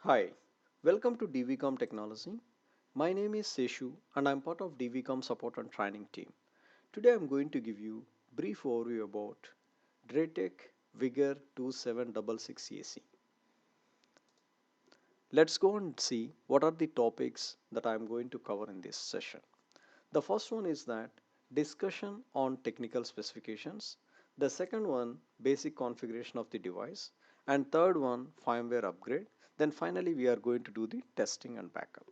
Hi, welcome to DVCOM Technology. My name is Seshu and I'm part of DVCOM support and training team. Today I'm going to give you brief overview about DrayTek Vigor2766ac. Let's go and see what are the topics that I'm going to cover in this session. The first one is that discussion on technical specifications. The second one, basic configuration of the device. And third one, firmware upgrade. Then finally, we are going to do the testing and backup.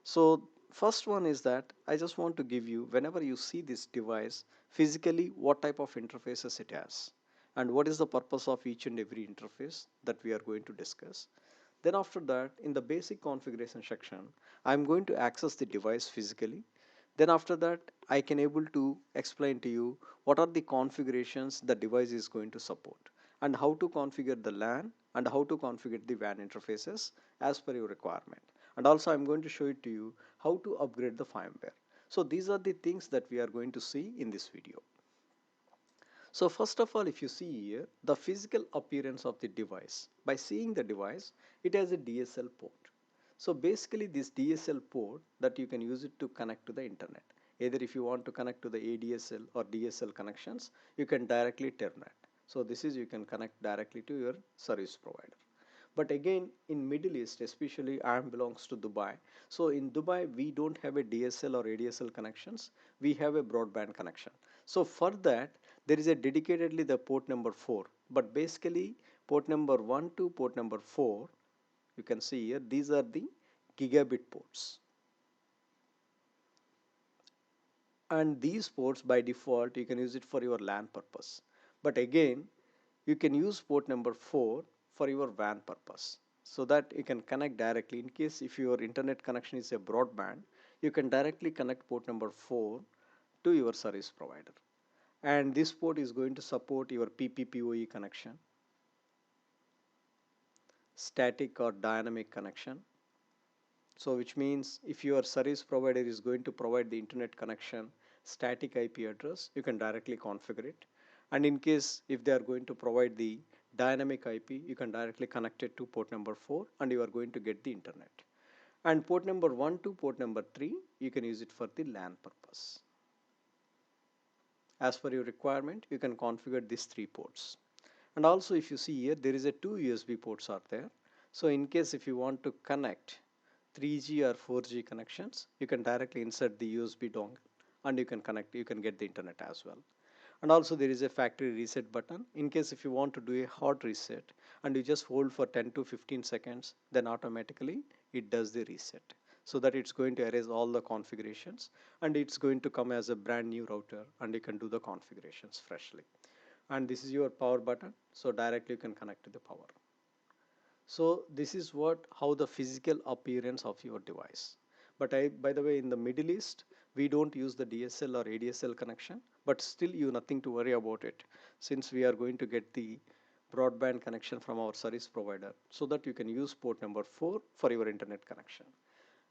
So first one is that I just want to give you, whenever you see this device physically, what type of interfaces it has and what is the purpose of each and every interface that we are going to discuss. Then after that, in the basic configuration section, I'm going to access the device physically. Then after that, I can able to explain to you what are the configurations the device is going to support and how to configure the LAN and how to configure the WAN interfaces as per your requirement. And also I'm going to show it to you how to upgrade the firmware. So these are the things that we are going to see in this video. So first of all, if you see here, the physical appearance of the device, by seeing the device, it has a DSL port. So basically this DSL port that you can use it to connect to the internet. Either if you want to connect to the ADSL or DSL connections, you can directly terminate. So this is you can connect directly to your service provider. But again, in Middle East, especially I am belongs to Dubai. So in Dubai, we don't have a DSL or ADSL connections. We have a broadband connection. So for that, there is a dedicatedly the port number 4. But basically, port number 1 to port number 4, you can see here, these are the gigabit ports. And these ports by default, you can use it for your LAN purpose. But again, you can use port number 4 for your WAN purpose, so that you can connect directly. In case if your internet connection is a broadband, you can directly connect port number 4 to your service provider. And this port is going to support your PPPoE connection, static or dynamic connection. So which means if your service provider is going to provide the internet connection static IP address, you can directly configure it. And in case if they are going to provide the dynamic IP, you can directly connect it to port number 4 and you are going to get the internet. And port number 1 to port number 3, you can use it for the LAN purpose. As per your requirement, you can configure these 3 ports. And also if you see here, there is a 2 USB ports are there. So in case if you want to connect 3G or 4G connections, you can directly insert the USB dongle and you can connect, you can get the internet as well. And also there is a factory reset button. In case if you want to do a hard reset and you just hold for 10 to 15 seconds, then automatically it does the reset. So that it's going to erase all the configurations and it's going to come as a brand new router and you can do the configurations freshly. And this is your power button. So directly you can connect to the power. So this is how the physical appearance of your device. But by the way, in the Middle East, we don't use the DSL or ADSL connection, but still you nothing to worry about it, since we are going to get the broadband connection from our service provider, so that you can use port number 4 for your internet connection.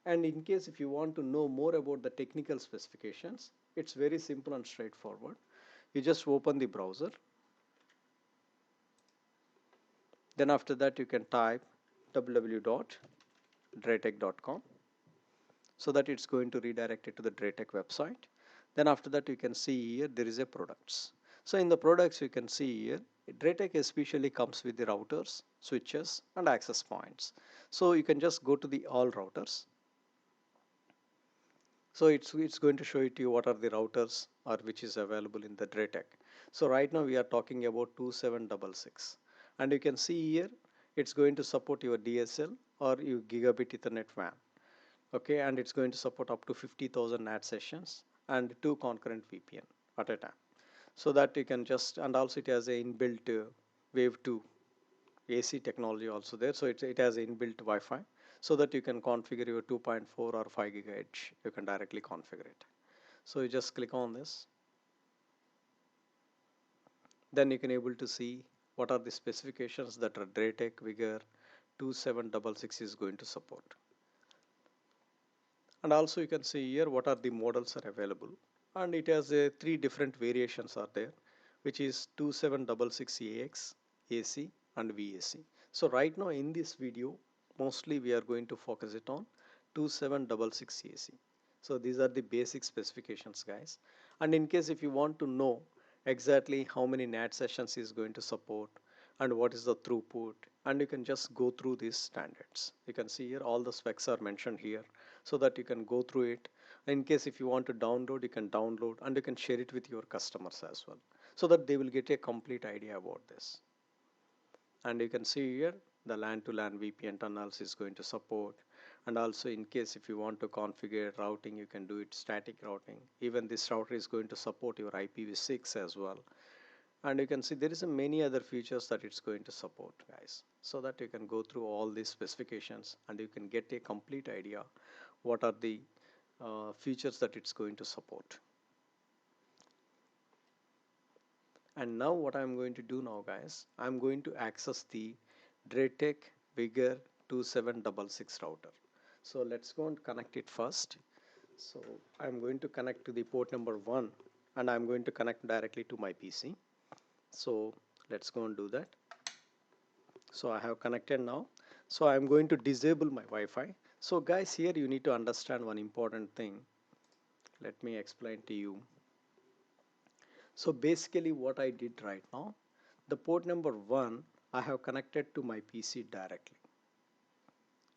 And in case if you want to know more about the technical specifications, it's very simple and straightforward. You just open the browser. Then after that, you can type www.draytek.com, so that it's going to redirect it to the DrayTek website. Then after that, you can see here there is a products. So in the products, you can see here DrayTek especially comes with the routers, switches, and access points. So you can just go to the all routers. So it's going to show it to you what are the routers or which is available in the DrayTek. So right now we are talking about 2766, and you can see here it's going to support your DSL or your gigabit Ethernet WAN. Okay, and it's going to support up to 50,000 NAT sessions and 2 concurrent VPN at a time. So that you can just, and also it has a inbuilt wave 2 AC technology also there. So it has inbuilt Wi-Fi, so that you can configure your 2.4 or 5 gigahertz. You can directly configure it. So you just click on this. Then you can able to see what are the specifications that are DrayTek Vigor 2766 is going to support. And also you can see here what are the models are available. And it has 3 different variations are there, which is 2766AX, AC and VAC. So right now in this video, mostly we are going to focus it on 2766ac. So these are the basic specifications, guys. And in case if you want to know exactly how many NAT sessions is going to support and what is the throughput, and you can just go through these standards. You can see here all the specs are mentioned here so that you can go through it. In case if you want to download, you can download and you can share it with your customers as well so that they will get a complete idea about this. And you can see here the LAN to LAN VPN tunnels is going to support, and also in case if you want to configure routing, you can do it static routing. Even this router is going to support your IPv6 as well. And you can see there is a many other features that it's going to support, guys, so that you can go through all these specifications and you can get a complete idea what are the features that it's going to support. And now what I'm going to do now, guys, I'm going to access the DrayTek Vigor2766 router. So let's go and connect it first. So I'm going to connect to the port number 1 and I'm going to connect directly to my PC. So let's go and do that. So I have connected now. So I'm going to disable my Wi-Fi. So guys, here you need to understand one important thing. Let me explain to you. So basically what I did right now, the port number 1 I have connected to my PC directly.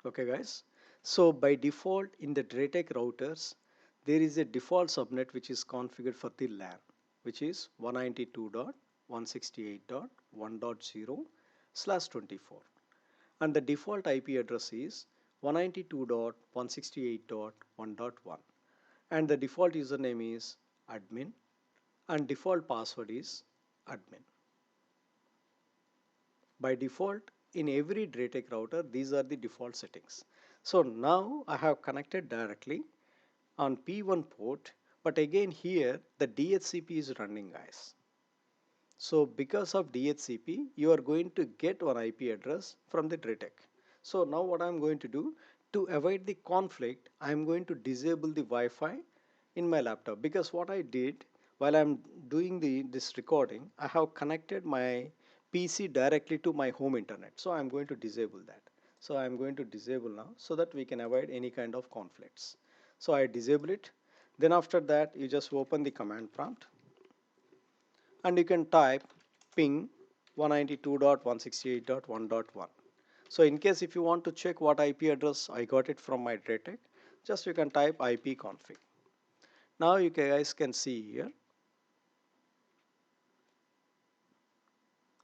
Okay guys, so by default in the DrayTek routers there is a default subnet which is configured for the LAN, which is 192.168.1.0/24, and the default IP address is 192.168.1.1, and the default username is admin and default password is admin. By default, in every DrayTek router, these are the default settings. So now I have connected directly on P1 port, but again here the DHCP is running, guys. So because of DHCP, you are going to get one IP address from the DrayTek. So now what I'm going to do, to avoid the conflict, I'm going to disable the Wi-Fi in my laptop, because what I did while I'm doing this recording, I have connected my PC directly to my home internet. So I'm going to disable that. So I'm going to disable now so that we can avoid any kind of conflicts. So I disable it. Then after that, you just open the command prompt and you can type ping 192.168.1.1. So in case if you want to check what IP address I got it from my DrayTek, just you can type ipconfig. Now you guys can see here,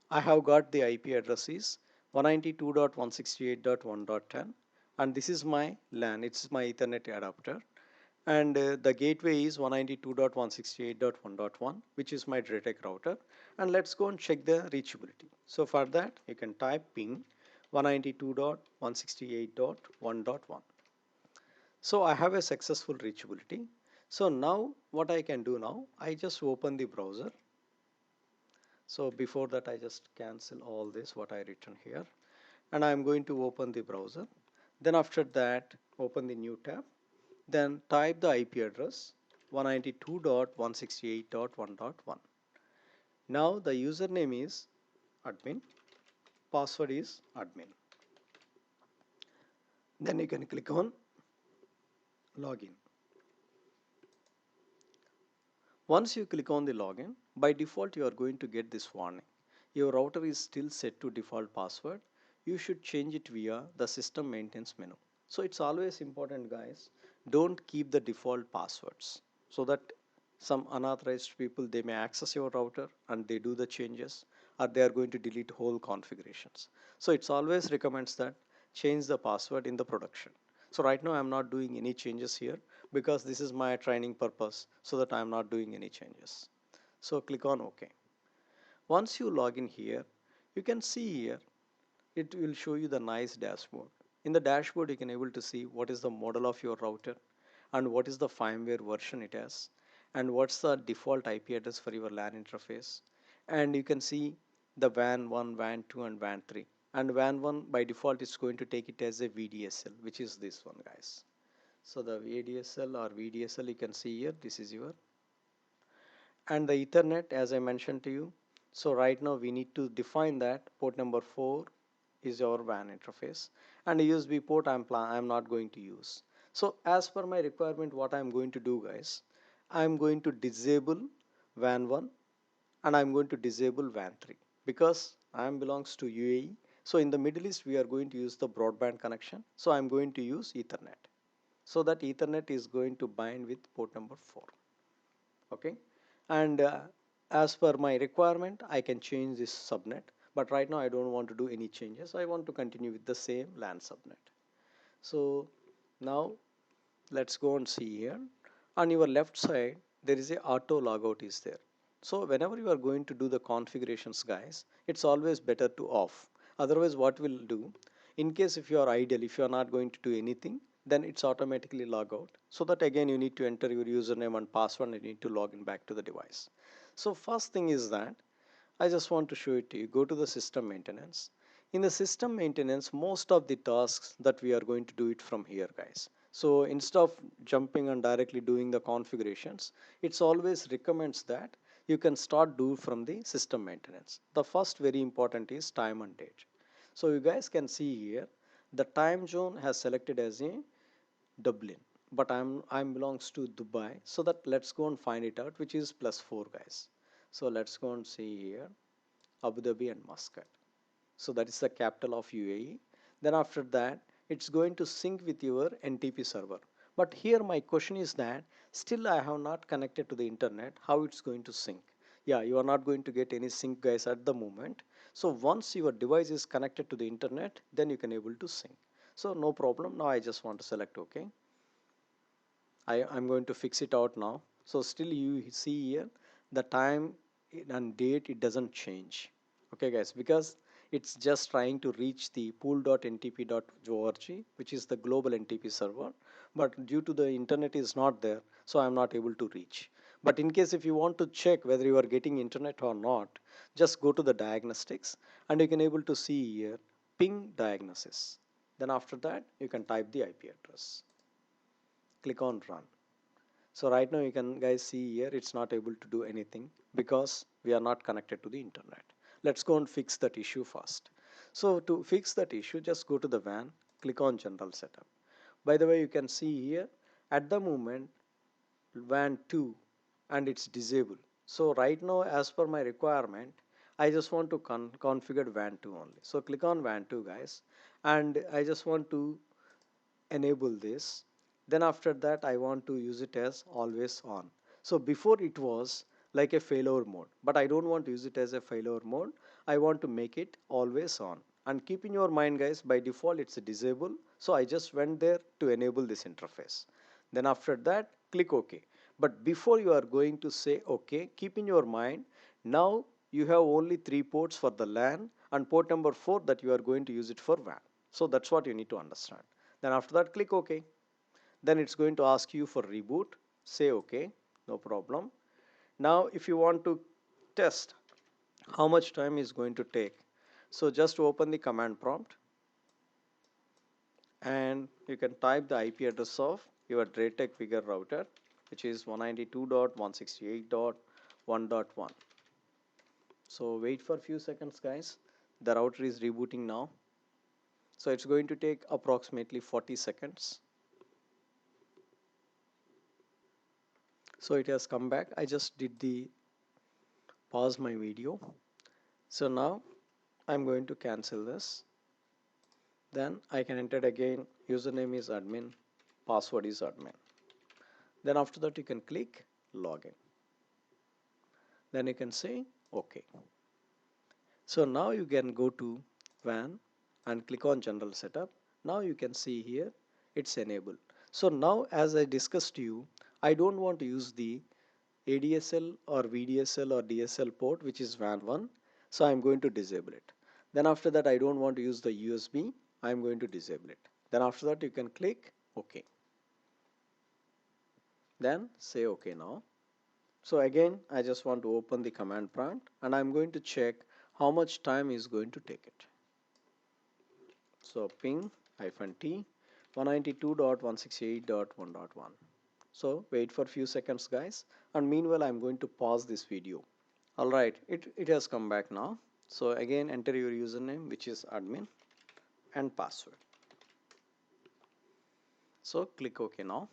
I have got the IP address is 192.168.1.10, and this is my LAN, it's my Ethernet adapter, and the gateway is 192.168.1.1, which is my DrayTek router. And let's go and check the reachability. So for that you can type ping 192.168.1.1. So I have a successful reachability. So now what I can do now, I just open the browser. So before that I just cancel all this what I written here, and I'm going to open the browser. Then after that open the new tab, then type the IP address 192.168.1.1. Now the username is admin, password is admin. Then you can click on login. Once you click on the login, by default you are going to get this warning. Your router is still set to default password. You should change it via the system maintenance menu. So it's always important, guys, don't keep the default passwords so that some unauthorized people, they may access your router and they do the changes, or they are going to delete whole configurations. So it's always recommends that change the password in the production. So right now I'm not doing any changes here because this is my training purpose, so that I'm not doing any changes. So click on OK. Once you log in here, you can see here it will show you the nice dashboard. In the dashboard you can able to see what is the model of your router and what is the firmware version it has, and what's the default IP address for your LAN interface, and you can see the WAN 1, WAN 2 and WAN 3. And WAN 1 by default is going to take it as a VDSL, which is this one, guys. So the VDSL or VDSL you can see here, this is your, and the Ethernet as I mentioned to you. So right now we need to define that port number 4 is your WAN interface, and a USB port I'm not going to use. So as per my requirement, what I'm going to do, guys, I'm going to disable WAN 1 and I'm going to disable WAN 3 because I am belongs to UAE. So in the Middle East, we are going to use the broadband connection. So I'm going to use Ethernet. So that Ethernet is going to bind with port number 4. Okay, and as per my requirement, I can change this subnet, but right now I don't want to do any changes. I want to continue with the same LAN subnet. So now let's go and see here. On your left side, there is a auto logout is there. So whenever you are going to do the configurations, guys, it's always better to off. Otherwise, what will do, in case if you are idle, if you are not going to do anything, then it's automatically log out. So that again, you need to enter your username and password and you need to log in back to the device. So first thing is that I just want to show it to you. Go to the system maintenance. In the system maintenance, most of the tasks that we are going to do it from here, guys. So instead of jumping and directly doing the configurations, it's always recommends that you can start do from the system maintenance. The first very important is time and date. So you guys can see here, the time zone has selected as a Dublin, but I'm belongs to Dubai. So that let's go and find it out, which is +4, guys. So let's go and see here, Abu Dhabi and Muscat. So that is the capital of UAE. Then after that, it's going to sync with your NTP server. But here my question is that still I have not connected to the internet. How it's going to sync? Yeah, you are not going to get any sync, guys, at the moment. So once your device is connected to the internet, then you can able to sync. So no problem. Now I just want to select OK. I'm going to fix it out now. So still you see here the time and date, it doesn't change. Okay, guys, because it's just trying to reach the pool.ntp.org, which is the global NTP server. But due to the internet is not there, so I'm not able to reach. But in case if you want to check whether you are getting internet or not, just go to the diagnostics and you can able to see here ping diagnosis. Then after that, you can type the IP address. Click on run. So right now you can guys see here it's not able to do anything because we are not connected to the internet. Let's go and fix that issue first. So to fix that issue, just go to the WAN, click on general setup. By the way, you can see here at the moment WAN 2 and it's disabled. So right now as per my requirement, I just want to configure WAN 2 only. So click on WAN 2, guys, and I just want to enable this. Then after that, I want to use it as always on. So before it was like a failure mode, but I don't want to use it as a failure mode. I want to make it always on. And keep in your mind, guys, by default it's a disable. So I just went there to enable this interface. Then after that, click OK. But before you are going to say OK, keep in your mind, now you have only 3 ports for the LAN and port number 4 that you are going to use it for WAN. So that's what you need to understand. Then after that, click OK. Then it's going to ask you for reboot. Say OK, no problem. Now if you want to test how much time is going to take, so just open the command prompt and you can type the IP address of your DrayTek Vigor router, which is 192.168.1.1. So wait for a few seconds, guys. The router is rebooting now. So it's going to take approximately 40 seconds. So it has come back. I just did the pause my video. So now I'm going to cancel this. Then I can enter again. Username is admin, password is admin. Then after that you can click login. Then you can say OK. So now you can go to WAN and click on general setup. Now you can see here it's enabled. So now as I discussed to you, I don't want to use the ADSL or VDSL or DSL port, which is WAN 1. So I'm going to disable it. Then after that, I don't want to use the USB. I'm going to disable it. Then after that, you can click OK. Then say OK now. So again, I just want to open the command prompt and I'm going to check how much time is going to take it. So ping -t 192.168.1.1. So wait for a few seconds, guys. And meanwhile, I'm going to pause this video. All right, it has come back now. So again, enter your username, which is admin. and password. So click OK now.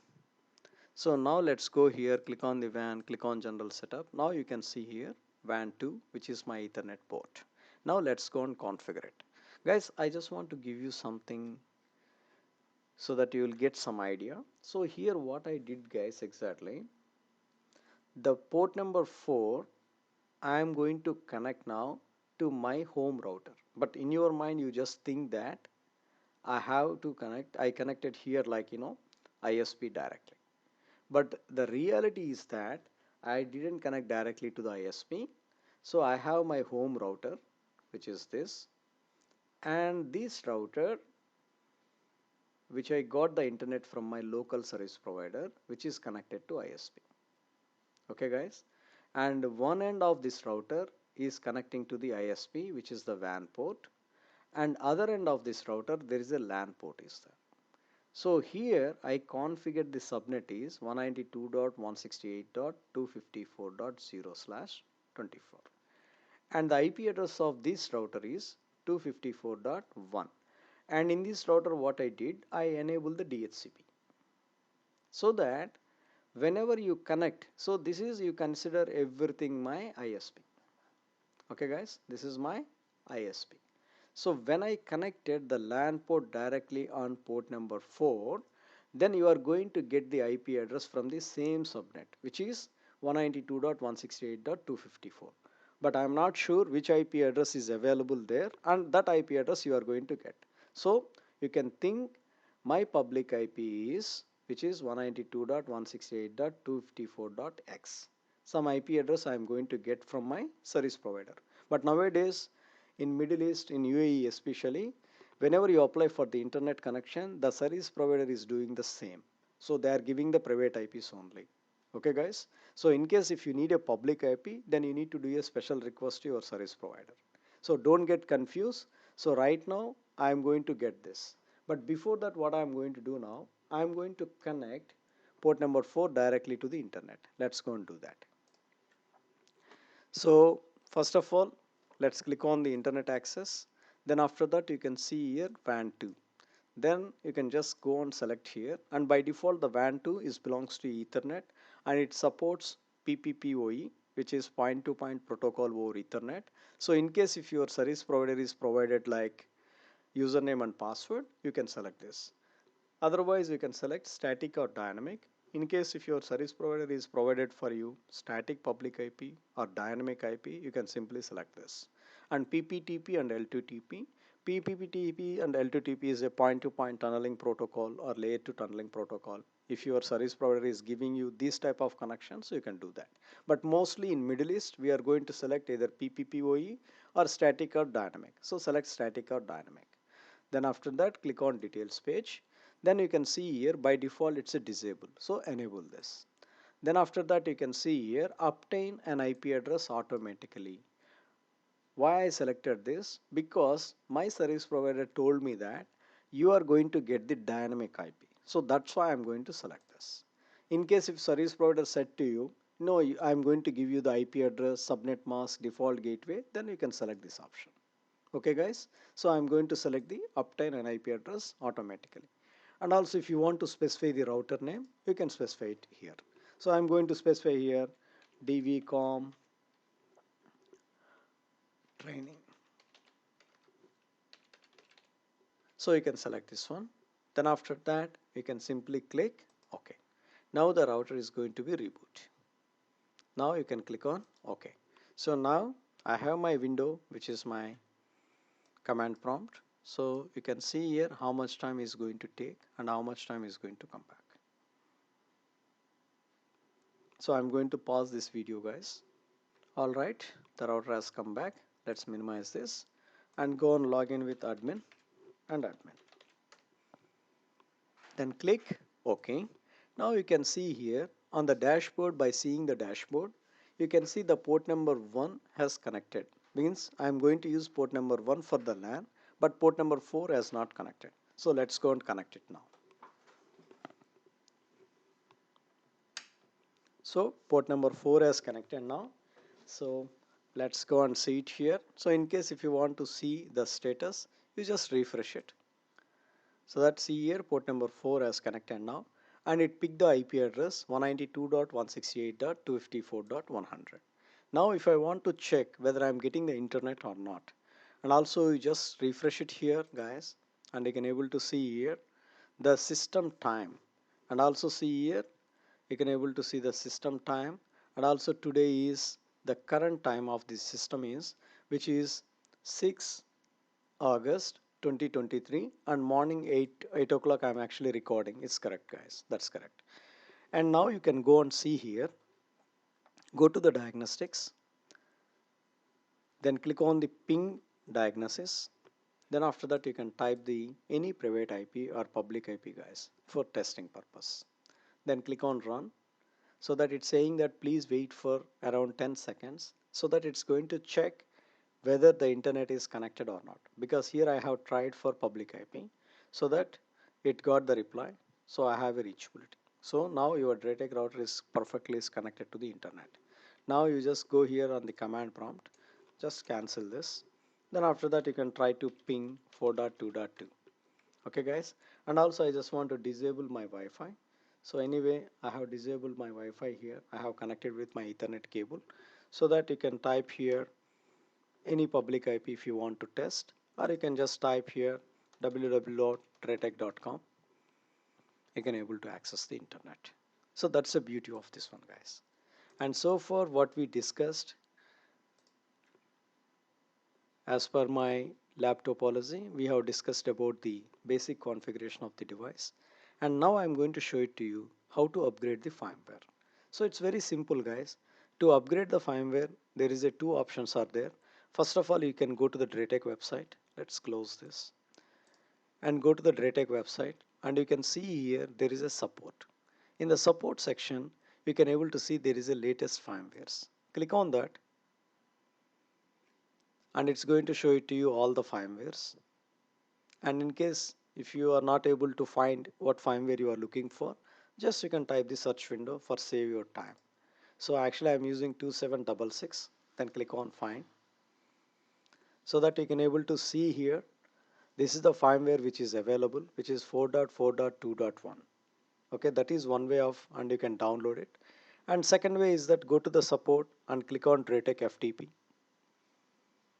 So now let's go here, click on the WAN, click on general setup. Now you can see here WAN 2, which is my Ethernet port. Now let's go and configure it. Guys, I just want to give you something so that you will get some idea. So here what I did, guys, exactly, the port number 4 I am going to connect now to my home router. But in your mind you just think that I have to connect, I connected here like ISP directly. But the reality is that I didn't connect directly to the ISP. So I have my home router, which is this, and this router, which I got the internet from my local service provider, which is connected to ISP. Okay guys, and one end of this router is connecting to the ISP, which is the WAN port, and other end of this router there is a LAN port is there. So here I configured the subnet is 192.168.254.0/24, and the IP address of this router is 254.1, and in this router what I did, I enabled the DHCP so that whenever you connect, so this is, you consider everything my ISP. Okay guys, this is my ISP. So when I connected the LAN port directly on port number 4, then you are going to get the IP address from the same subnet, which is 192.168.254. But I am not sure which IP address is available there, and that IP address you are going to get. So you can think my public IP is, which is 192.168.254.x. Some IP address I am going to get from my service provider. But nowadays in Middle East, in UAE especially, whenever you apply for the internet connection, the service provider is doing the same. So they are giving the private IPs only. Okay guys, so in case if you need a public IP, then you need to do a special request to your service provider. So don't get confused. So right now I am going to get this, but before that what I am going to do now, I am going to connect port number 4 directly to the internet. Let's go and do that. So first of all, let's click on the internet access. Then after that you can see here WAN 2. Then you can just go and select here, and by default the WAN 2 is belongs to Ethernet, and it supports PPPoE, which is point to point protocol over Ethernet. So in case if your service provider is provided like username and password, you can select this. Otherwise you can select static or dynamic. In case if your service provider is provided for you static public IP or dynamic IP, you can simply select this. And PPTP and L2TP. PPTP and L2TP is a point-to-point tunneling protocol or layer 2 tunneling protocol. If your service provider is giving you this type of connections, you can do that. But mostly in Middle East, we are going to select either PPPoE or static or dynamic. So select static or dynamic. Then after that, click on details page. Then you can see here by default it's a disable, so enable this. Then after that you can see here obtain an IP address automatically. Why I selected this? Because my service provider told me that you are going to get the dynamic IP, so that's why I'm going to select this. In case if service provider said to you, no, I'm going to give you the IP address, subnet mask, default gateway, then you can select this option. Okay guys, so I'm going to select the obtain an IP address automatically. And also if you want to specify the router name, you can specify it here. So I'm going to specify here DVCOM training. So you can select this one. Then after that you can simply click OK. Now the router is going to be reboot. Now you can click on OK. So now I have my window, which is my command prompt. So you can see here how much time is going to take and how much time is going to come back. So I'm going to pause this video guys. Alright, the router has come back. Let's minimize this and go and log in with admin and admin. Then click OK. Now you can see here on the dashboard, by seeing the dashboard, you can see the port number 1 has connected. Means I'm going to use port number 1 for the LAN, but port number 4 has not connected. So let's go and connect it now. So port number 4 has connected now. So let's go and see it here. So in case if you want to see the status, you just refresh it. So that's see here port number 4 as connected now, and it picked the IP address 192.168.254.100. Now if I want to check whether I'm getting the internet or not, and also you just refresh it here guys, and you can able to see here the system time, and also see here you can able to see the system time, and also today is the current time of this system is, which is 6 August 2023, and morning 8 o'clock I'm actually recording. It's correct guys, that's correct. And now you can go and see here, go to the diagnostics, then click on the ping diagnosis. Then after that you can type the any private IP or public IP guys for testing purpose. Then click on run, so that it's saying that please wait for around 10 seconds, so that it's going to check whether the internet is connected or not, because here I have tried for public IP, so that it got the reply, so I have a reachability. So now your DrayTek router is perfectly is connected to the internet. Now you just go here on the command prompt, just cancel this, then after that you can try to ping 4.2.2. Okay guys, and also I just want to disable my Wi-Fi. So anyway, I have disabled my Wi-Fi here, I have connected with my Ethernet cable, so that you can type here any public IP if you want to test, or you can just type here www.draytek.com. You can able to access the internet. So that's the beauty of this one guys. And so far what we discussed, as per my lab topology, we have discussed about the basic configuration of the device, and now I'm going to show it to you how to upgrade the firmware. So it's very simple guys. To upgrade the firmware, there is a two options are there. First of all, you can go to the DrayTek website. Let's close this and go to the DrayTek website, and you can see here there is a support. In the support section, you can able to see there is a latest firmwares. Click on that, and it's going to show it to you all the firmwares. And in case if you are not able to find what firmware you are looking for, just you can type the search window for save your time. So actually I'm using 2766, then click on find, so that you can able to see here this is the firmware which is available, which is 4.4.2.1. Okay, that is one way of, and you can download it. And second way is that go to the support and click on DrayTek FTP.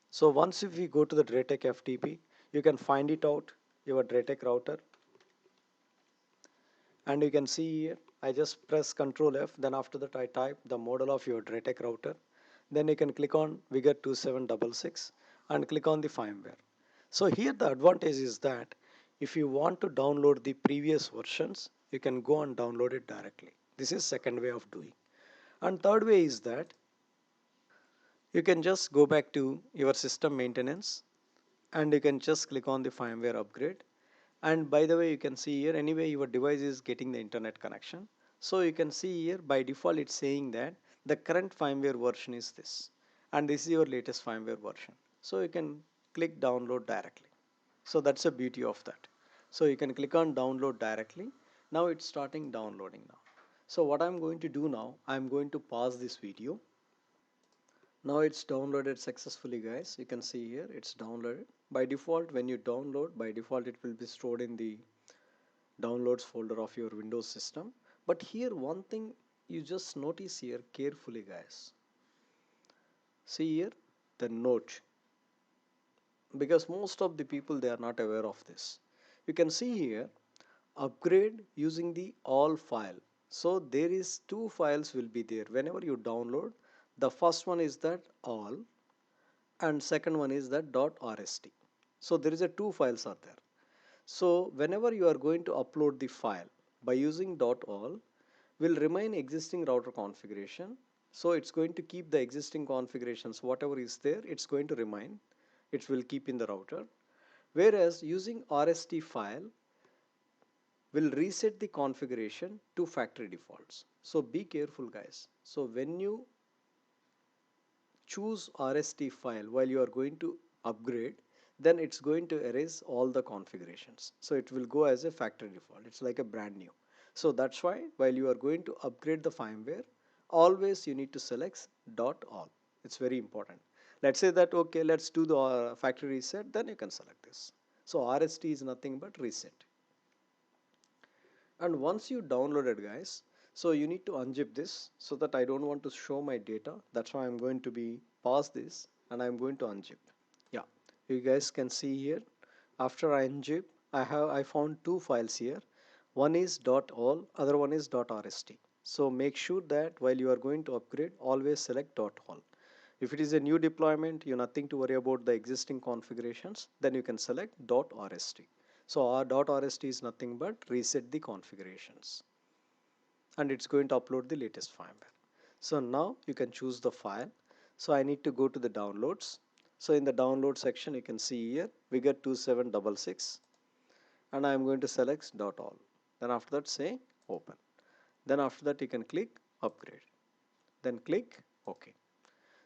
So once if we go to the DrayTek FTP, you can find it out your DrayTek router, and you can see here I just press Ctrl F, then after that I type the model of your DrayTek router, then you can click on Vigor2766 and click on the firmware. So here the advantage is that if you want to download the previous versions, you can go and download it directly. This is second way of doing. And third way is that you can just go back to your system maintenance, and you can just click on the firmware upgrade. And by the way, you can see here anyway your device is getting the internet connection. So you can see here by default it's saying that the current firmware version is this, and this is your latest firmware version. So you can click download directly. So that's the beauty of that. So you can click on download directly. Now it's starting downloading now. So what I'm going to do now, I'm going to pause this video. Now it's downloaded successfully guys. You can see here it's downloaded. By default, when you download, by default it will be stored in the downloads folder of your Windows system. But here one thing you just notice here carefully guys. See here the note, because most of the people they are not aware of this. You can see here upgrade using the all file. So there is two files will be there whenever you download. The first one is that all, and second one is that .rst. So there is a two files are there. So whenever you are going to upload the file by using .all, will remain existing router configuration. So it's going to keep the existing configurations, whatever is there, it's going to remain. It will keep in the router. Whereas using RST file will reset the configuration to factory defaults. So be careful guys. So when you choose RST file while you are going to upgrade, then it's going to erase all the configurations. So it will go as a factory default. It's like a brand new. So that's why while you are going to upgrade the firmware, always you need to select .all. It's very important. Let's say that, okay, let's do the factory reset, then you can select this. So RST is nothing but reset. And once you downloaded guys, so you need to unzip this, so that I don't want to show my data. That's why I'm going to be pause this and I'm going to unzip. Yeah, you guys can see here, after I unzip, I found two files here. One is .all, other one is .rst. So make sure that while you are going to upgrade, always select .all. If it is a new deployment, you nothing to worry about the existing configurations, then you can select .rst. So our .rst is nothing but reset the configurations, and it's going to upload the latest firmware. So now you can choose the file. So I need to go to the downloads. So in the download section, you can see here Vigor2766, and I'm going to select .all. Then after that say open. Then after that you can click upgrade. Then click OK.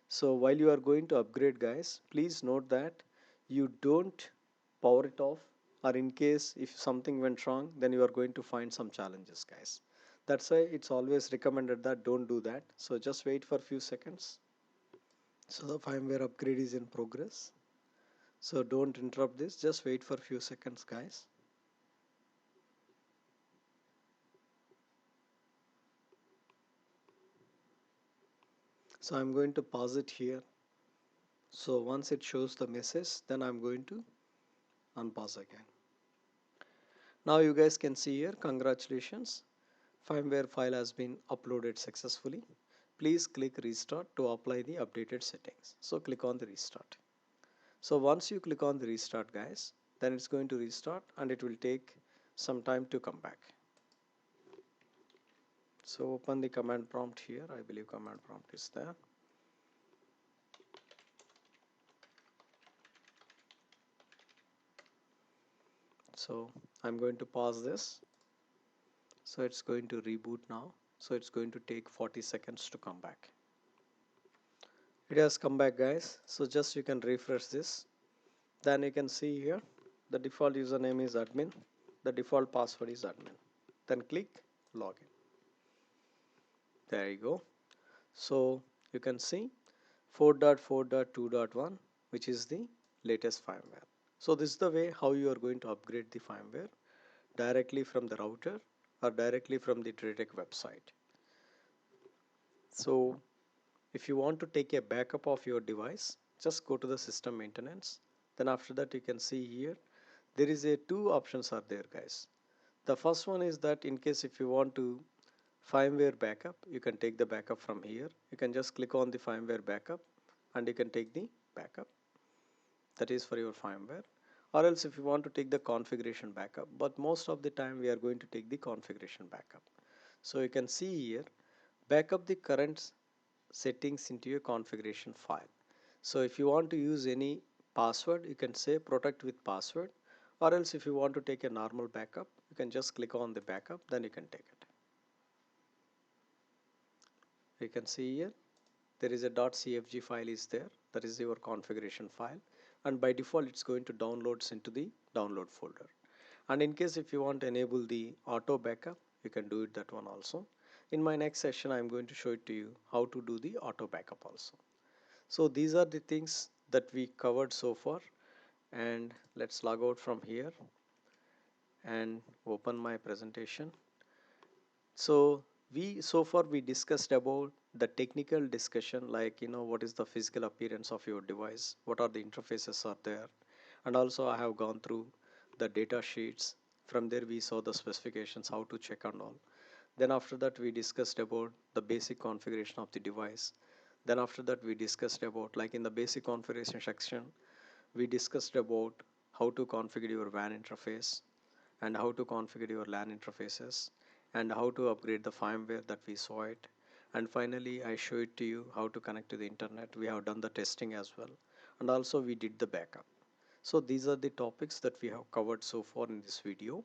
So while you are going to upgrade guys, please note that you don't power it off, or in case if something went wrong, then you are going to find some challenges guys. That's why it's always recommended that don't do that. So just wait for a few seconds. So the firmware upgrade is in progress. So don't interrupt this, just wait for a few seconds guys. So I'm going to pause it here. So once it shows the message, then I'm going to unpause again. Now you guys can see here, congratulations, firmware file has been uploaded successfully. Please click restart to apply the updated settings. So click on the restart. So once you click on the restart guys, then it's going to restart and it will take some time to come back. So open the command prompt here. I believe command prompt is there. So I'm going to pause this. So it's going to reboot now. So it's going to take 40 seconds to come back. It has come back guys. So just you can refresh this. Then you can see here the default username is admin. The default password is admin. Then click login. There you go. So you can see 4.4.2.1, which is the latest firmware. So this is the way how you are going to upgrade the firmware directly from the router or directly from the DrayTek website. So if you want to take a backup of your device, just go to the system maintenance. Then after that you can see here there is a two options are there guys. The first one is that in case if you want to firmware backup, you can take the backup from here. You can just click on the firmware backup and you can take the backup. That is for your firmware. Or else if you want to take the configuration backup, but most of the time we are going to take the configuration backup. So you can see here, backup the current settings into your configuration file. So if you want to use any password, you can say protect with password, or else if you want to take a normal backup, you can just click on the backup, then you can take it. You can see here there is a .cfg file is there, that is your configuration file, and by default it's going to downloads into the download folder. And in case if you want to enable the auto backup, you can do it that one also. In my next session I'm going to show it to you how to do the auto backup also. So these are the things that we covered so far, and let's log out from here and open my presentation. So so far we discussed about the technical discussion, like what is the physical appearance of your device, what are the interfaces are there, and also I have gone through the data sheets. From there we saw the specifications, how to check and all. Then after that we discussed about the basic configuration of the device. Then after that we discussed about, like in the basic configuration section, we discussed about how to configure your WAN interface and how to configure your LAN interfaces and how to upgrade the firmware that we saw it. And finally, I showed to you how to connect to the internet. We have done the testing as well. And also we did the backup. So these are the topics that we have covered so far in this video.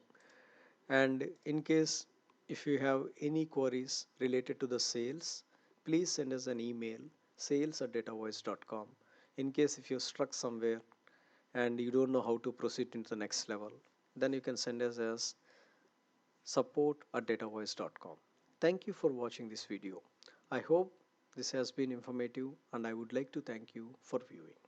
And in case if you have any queries related to the sales, please send us an email, sales@datavoice.com. In case if you're stuck somewhere and you don't know how to proceed into the next level, then you can send us as support@datavoice.com. Thank you for watching this video. I hope this has been informative and I would like to thank you for viewing.